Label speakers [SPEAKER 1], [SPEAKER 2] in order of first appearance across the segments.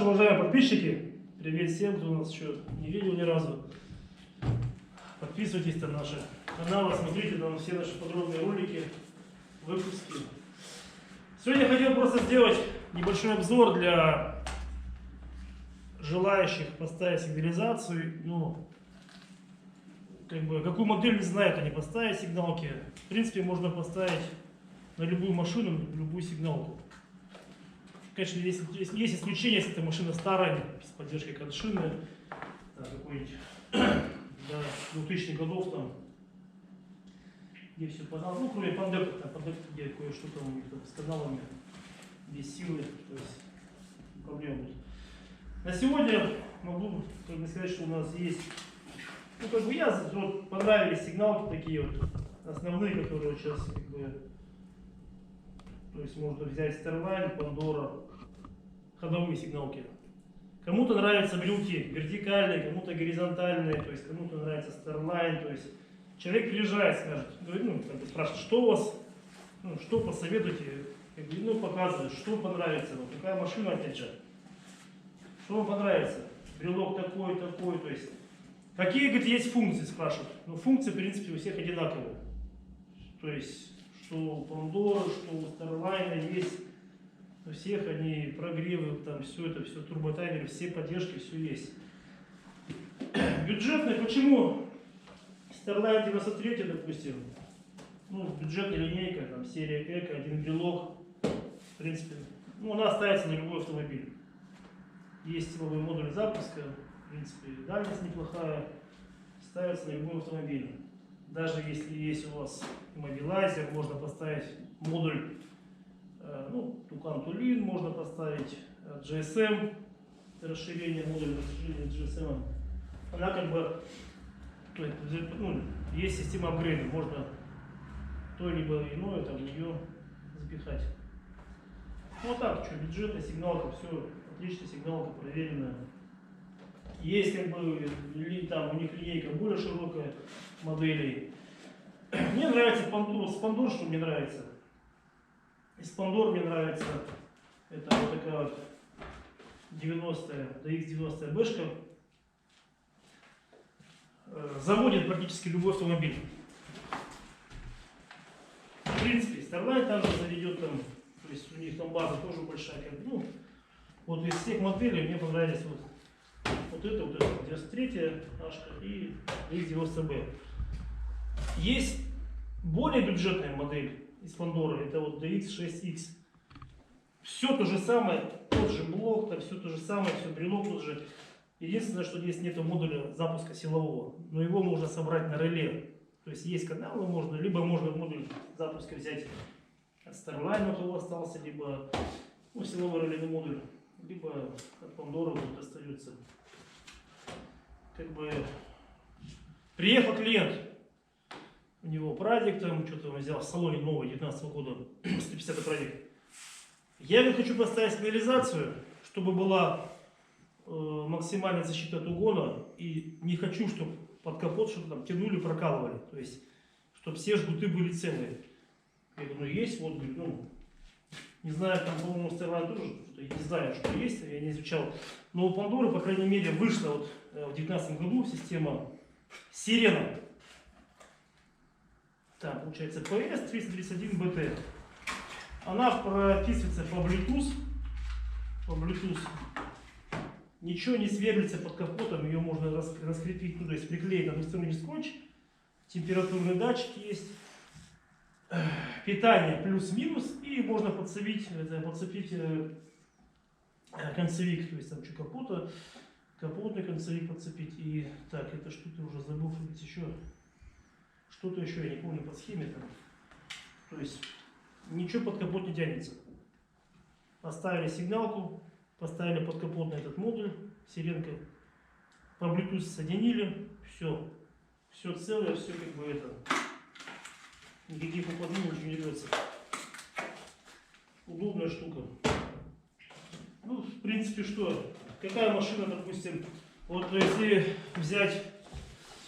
[SPEAKER 1] уважаемые подписчики. Привет всем, кто нас еще не видел ни разу. Подписывайтесь на наши каналы, смотрите там все наши подробные ролики, выпуски. Сегодня я хотел просто сделать небольшой обзор для желающих поставить сигнализацию. Ну, как бы, какую модель не знают, они поставить сигналки. В принципе, можно поставить на любую машину, на любую сигналку. Конечно, есть исключения, если эта машина старая, с поддержкой коншины, какой-нибудь до 2000-х годов, там, где все понравилось, ну, кроме пандек, где кое-что там у них там, с каналами, без силы, то есть проблемы будут. На сегодня могу сказать, что у нас есть, ну, как бы вот, понравились сигналки такие вот, основные, которые вот сейчас, как бы, то есть можно взять Starline, Pandora, ходовые сигналки. Кому-то нравятся брюки вертикальные, кому-то горизонтальные, то есть кому-то нравится Starline, то есть человек приезжает, скажет, говорит, ну, как бы спрашивает, что у вас, ну, что посоветуете, как бы, ну, показывает, что понравится, вот какая машина, опять же, что вам понравится, брелок такой, такой, то есть, какие, говорит, есть функции, спрашивают. Ну, функции, в принципе, у всех одинаковые, то есть, что у Pandora, что у Starline есть, у всех они прогревы, там все это, все турботаймеры, все поддержки, все есть. Бюджетный, почему Starline 93, допустим, ну, бюджетная линейка, там серия Эко, один брелок, в принципе, ну, она ставится на любой автомобиль. Есть силовой модуль запуска, в принципе, дальность неплохая, ставится на любой автомобиль. Даже если есть у вас иммобилайзер, можно поставить модуль, ну, Tucan Tulin, можно поставить GSM, расширение модуля, расширение GSM. Она как бы, ну, есть система апгрейда, можно то-либо иное там в нее запихать. Вот так, что, бюджетная сигналка, все, отличная сигналка, проверенная. Есть как бы, там у них линейка более широкая моделей. Мне нравится Pandora, с Pandora, что мне нравится. Из Pandora мне нравится, это вот такая вот 90-я, DX90 бэшка. Заводит практически любой автомобиль. В принципе, Starline также заведет там, то есть у них там база тоже большая. Ну, вот из всех моделей мне понравились вот это 93-я Ашка и DX90B. Есть более бюджетная модель из Pandora, это вот DX6X. Все то же самое, тот же блок, там все то же самое, все брелок тот же. Единственное, что здесь нет модуля запуска силового, но его можно собрать на реле. То есть есть каналы, можно, либо можно модуль запуска взять от Starline, у кого остался, либо, ну, силовой релейный модуль, либо от Pandora вот остается. Как бы приехал клиент, у него прадик, там что-то он взял в салоне новый 19 года, 150 прадик. Я ему хочу поставить сигнализацию, чтобы была максимальная защита от угона, и не хочу, чтобы под капот что-то там тянули, прокалывали, то есть, чтобы все жгуты были целые. Я говорю, ну есть, вот, говорю, ну, не знаю, там, по-моему, Starline тоже, не знаю, что есть, я не изучал, но у Pandora, по крайней мере, вышла вот в 2019 году система Сирена. Так, получается PS331BT. Она прописывается по Bluetooth. Ничего не сверлится под капотом, ее можно раскрепить, ну, то есть приклеить на двусторонний скотч. Температурный датчик есть. Питание плюс-минус. И можно подцепить концевик, то есть там что, капотный концевик подцепить. И так, это что-то уже забыл, еще. Что-то еще, я не помню, по схеме там. То есть ничего под капот не тянется. Поставили сигналку, поставили под капот на этот модуль, сиренка, по Bluetooth соединили, все. Все целое, все как бы это. Никаких уплотнений, ничего не берется. Удобная штука. Ну, в принципе, что? Какая машина, допустим, вот если взять.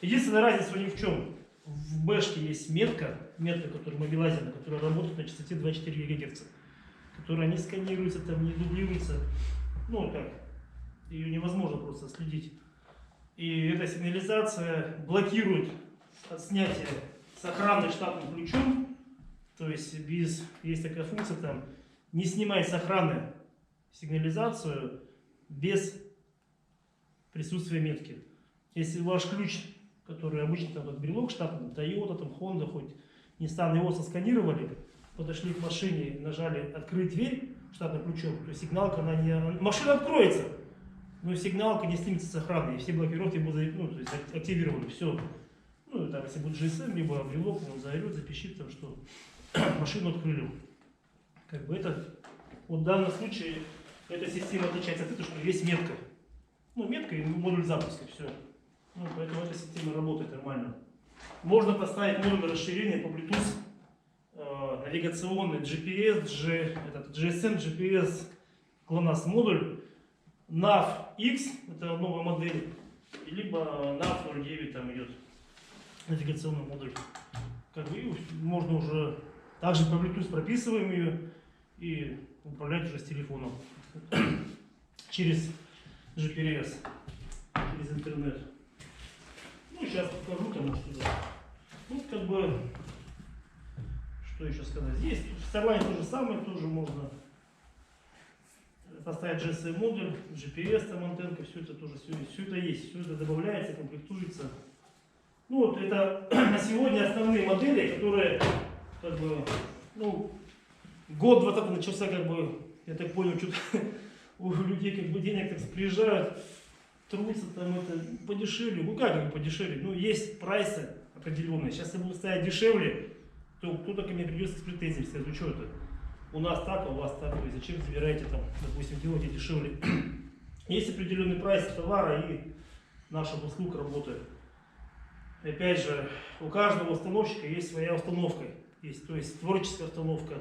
[SPEAKER 1] Единственная разница у них в чем? В бэшке есть метка, которая мобилайзерная, которая работает на частоте 2,4 ГГц, которая не сканируется, там, не дублируется. Ну, как, ее невозможно просто следить. И эта сигнализация блокирует снятие с охраны штатным ключом, то есть есть такая функция там, не снимай с охраны сигнализацию без присутствия метки. Если ваш ключ, который обычно там как брелок штатный, Toyota, там Honda, хоть Nissan, его сосканировали, подошли к машине, нажали открыть дверь штатным ключом, то сигналка, машина откроется, но сигналка не снимется с охраны, и все блокировки будут, то есть активированы, все. Ну, там, если будет GSM, либо брелок, он заорет, запищит, там, что машину открыли. Как бы это, вот в данном случае, эта система отличается от этого, что есть метка. Ну, метка и модуль запуска, все. Ну, поэтому эта система работает нормально. Можно поставить модуль расширения по Bluetooth, навигационный GPS, GSM, GPS, GLONASS модуль, NAV-X, это новая модель, либо NAV-09 там идет. Навигационный модуль. Как бы можно уже также по Bluetooth прописываем ее и управлять уже с телефоном через GPS, через интернет. Ну, сейчас покажу там что-то. Ну, как бы, что еще сказать. Здесь в Starline то же самое, тоже можно поставить GSM модуль, GPS, там антенка, все это тоже, все это есть, все это добавляется, комплектуется. Ну вот это на сегодня основные модели, которые, как бы, ну, год 20 начался, как бы, я так понял, что-то у людей как бы денег так приезжают, трутся там это подешевле. Ну как подешевле? Ну есть прайсы определенные. Сейчас если будут ставить дешевле, то кто-то ко мне придется с претензией, сказать, ну что это? У нас так, а у вас так, и зачем забираете там, допустим, делаете дешевле? Есть определенный прайс товара и наша услуга работает. Опять же, у каждого установщика есть своя установка, есть, то есть творческая установка.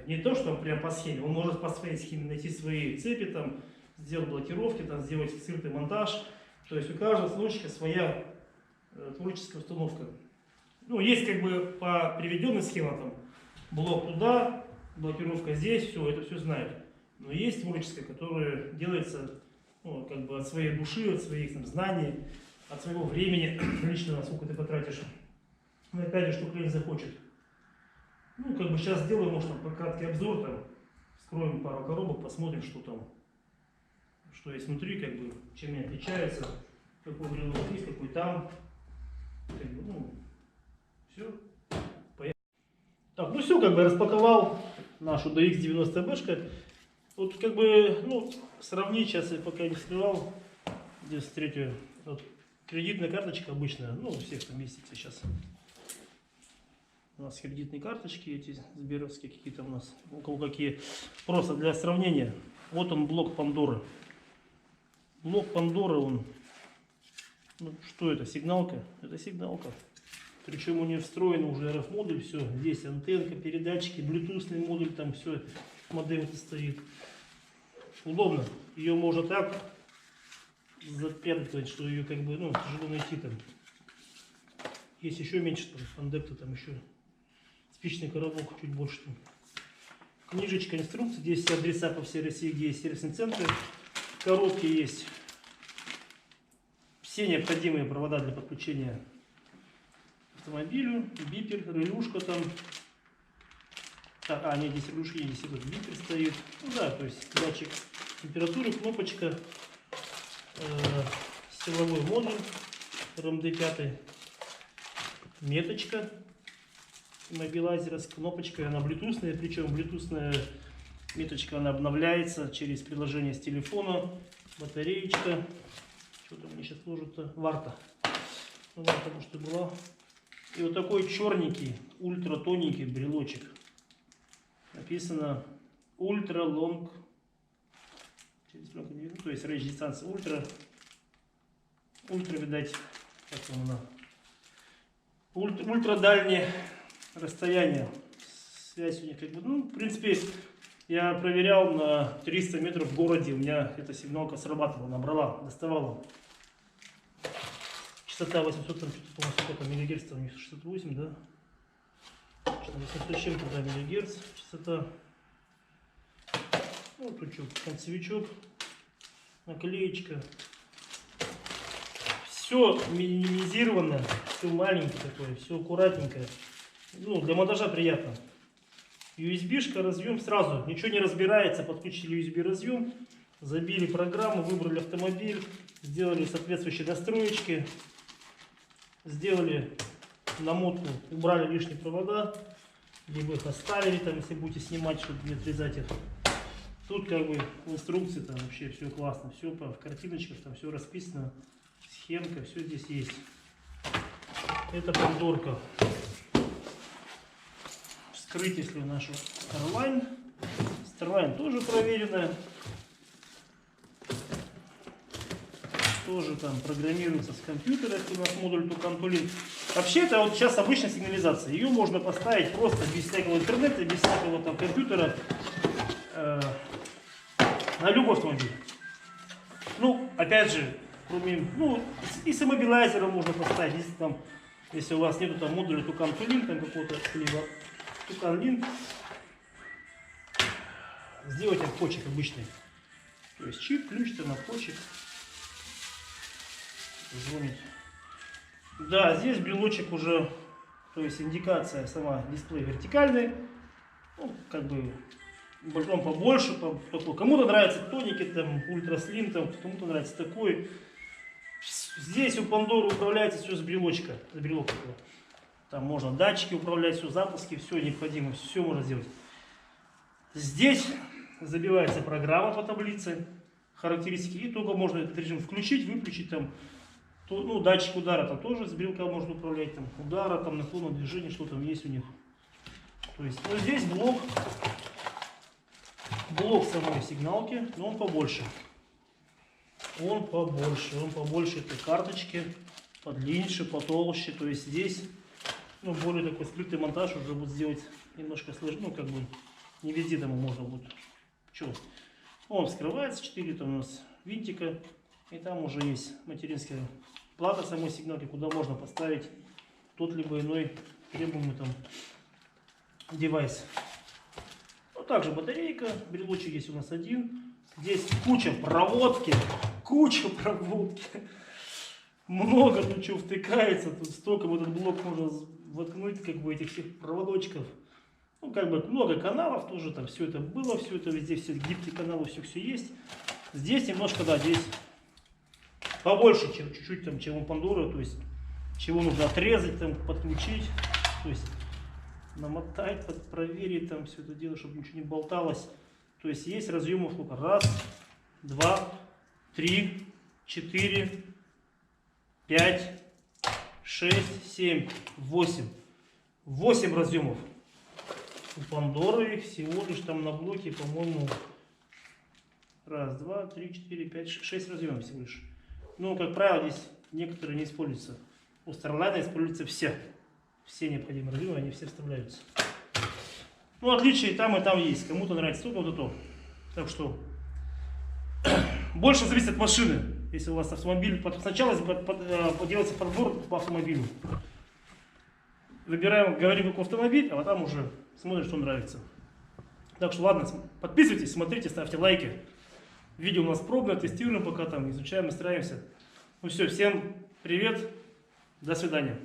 [SPEAKER 1] Не то, что он прям по схеме, он может по своей схеме найти свои цепи, там, сделать блокировки, там, сделать скрытый монтаж. То есть у каждого установщика своя творческая установка. Ну, есть как бы по приведенной схеме, там, блок туда, блокировка здесь, все, это все знают. Но есть творческая, которая делается, ну, как бы от своей души, от своих там, знаний, от своего времени личного, сколько ты потратишь. Ну, опять же, что клиент захочет. Ну, как бы сейчас сделаем, может, там, краткий обзор, там, вскроем пару коробок, посмотрим, что там, что есть внутри, как бы, чем они отличаются, какой брелок есть, какой там. Как бы, ну, все. Поехали. Так, ну все, как бы распаковал нашу DX90B. Вот, как бы, ну, сравнить сейчас, я пока не вскрывал, здесь третью. Вот. Кредитная карточка обычная, ну, у всех там есть сейчас. У нас кредитные карточки, эти сберовские какие-то у нас, у кого какие. Просто для сравнения. Вот он, блок Пандоры. Блок Пандоры, он, ну, что это, сигналка? Это сигналка. Причем у нее встроен уже RF-модуль, все. Здесь антенка, передатчики, блютусный модуль, там все, модель вот стоит. Удобно. Ее можно так запрятать, что ее как бы, ну, тяжело найти там. Есть еще меньше, там, фандекта, там еще спичный коробок, чуть больше там. Книжечка, инструкция, здесь все адреса по всей России, где есть сервисные центры. В коробке есть все необходимые провода для подключения к автомобилю, бипер, релюшка там. Так, нет, здесь релюшки, здесь этот бипер стоит. Ну да, то есть датчик температуры, кнопочка. Силовой модуль RMD5, меточка мобилайзера с кнопочкой, она блютусная, причем блютусная меточка, она обновляется через приложение с телефона, батареечка, что-то мне сейчас сложится, варта, ну, варта может и была, и вот такой черненький, ультра тоненький брелочек, написано ультра лонг. То есть range дистанция ультра, видать, как она, ультра дальнее расстояние. Связь у них как бы, ну, в принципе, я проверял на 300 метров в городе, у меня эта сигналка срабатывала, набрала, доставала. Частота 800, там, сколько миллигерц, у них 68, да? 800 с чем-то, да, миллигерц, частота. Ну, тут что, концевичок. наклеечка. Все минимизировано, все маленькое такое, все аккуратненькое. Ну, для монтажа приятно. USB-шка, разъем сразу, ничего не разбирается, подключили USB разъем, забили программу, выбрали автомобиль, сделали соответствующие настроечки, сделали намотку, убрали лишние провода, либо их оставили, там, если будете снимать, чтобы не отрезать их. Тут как бы в инструкции там вообще все классно, все в картиночках, там все расписано, схемка, все здесь есть. Это Пандорка. Вскрыть, если нашу Starline. Starline тоже проверенная. Тоже там программируется с компьютера, если у нас модуль Tucan-to-Link. Вообще это вот сейчас обычная сигнализация. Ее можно поставить просто без всякого интернета, без всякого там компьютера на любой автомобиль. Ну, опять же, кроме, ну, и с иммобилайзером можно поставить, если там, если у вас нету там модуля Tucan-to-Link, там какого-то, либо Tucan-Link, сделать обходчик обычный. То есть чип, ключ, там обходчик. Звонит. Да, здесь брелочек уже, то есть индикация сама дисплей вертикальный. Ну, как бы он побольше, такой. Кому-то нравятся тоники, там, ультраслим, там, кому-то нравится такой. Здесь у Пандоры управляется все с брелочка, с брелока. Там можно датчики управлять, все, запуски, все необходимо, все можно сделать. Здесь забивается программа по таблице, характеристики, и только можно этот режим включить, выключить, там, то, ну, датчик удара там тоже с брелка можно управлять, там, удара, там, наклонного движения, что там есть у них. То есть, ну, здесь блок самой сигналки, но он побольше. Он побольше этой карточки, подлиннее, потолще. То есть здесь, ну, более такой скрытый монтаж уже будет сделать немножко сложнее, ну, как бы не везде там можно будет. Че? Он вскрывается, 4 там у нас винтика, и там уже есть материнская плата самой сигналки, куда можно поставить тот либо иной требуемый там девайс. Вот также батарейка, брелочек есть у нас один. Здесь куча проводки, много тут чего втыкается, тут столько в этот блок можно воткнуть, как бы, этих всех проводочков. Ну, как бы много каналов тоже, там все это было, все это везде, все гибкие каналы, все есть. Здесь немножко, да, здесь побольше, чем чуть-чуть там, чем у Пандоры, то есть чего нужно отрезать, там, подключить, то есть намотать, проверить там все это дело, чтобы ничего не болталось. То есть есть разъемов сколько? Раз, два, 3, 4, 5, 6, 7, 8. 8 разъемов. У Пандоры их всего лишь там на блоке, по-моему, раз, два, 3, 4, 5, 6 разъемов всего лишь. Но, как правило, здесь некоторые не используются. У Starline используются все. Все необходимые разъемы, они все вставляются. Ну, отличия и там есть. Кому-то нравится то, кому-то то. Так что больше зависит от машины. Если у вас автомобиль, сначала делается подбор по автомобилю. Выбираем, говорим, какой автомобиль, а там уже смотрим, что нравится. Так что ладно, подписывайтесь, смотрите, ставьте лайки. Видео у нас пробное, тестируем пока там, изучаем, настраиваемся. Ну все, всем привет, до свидания.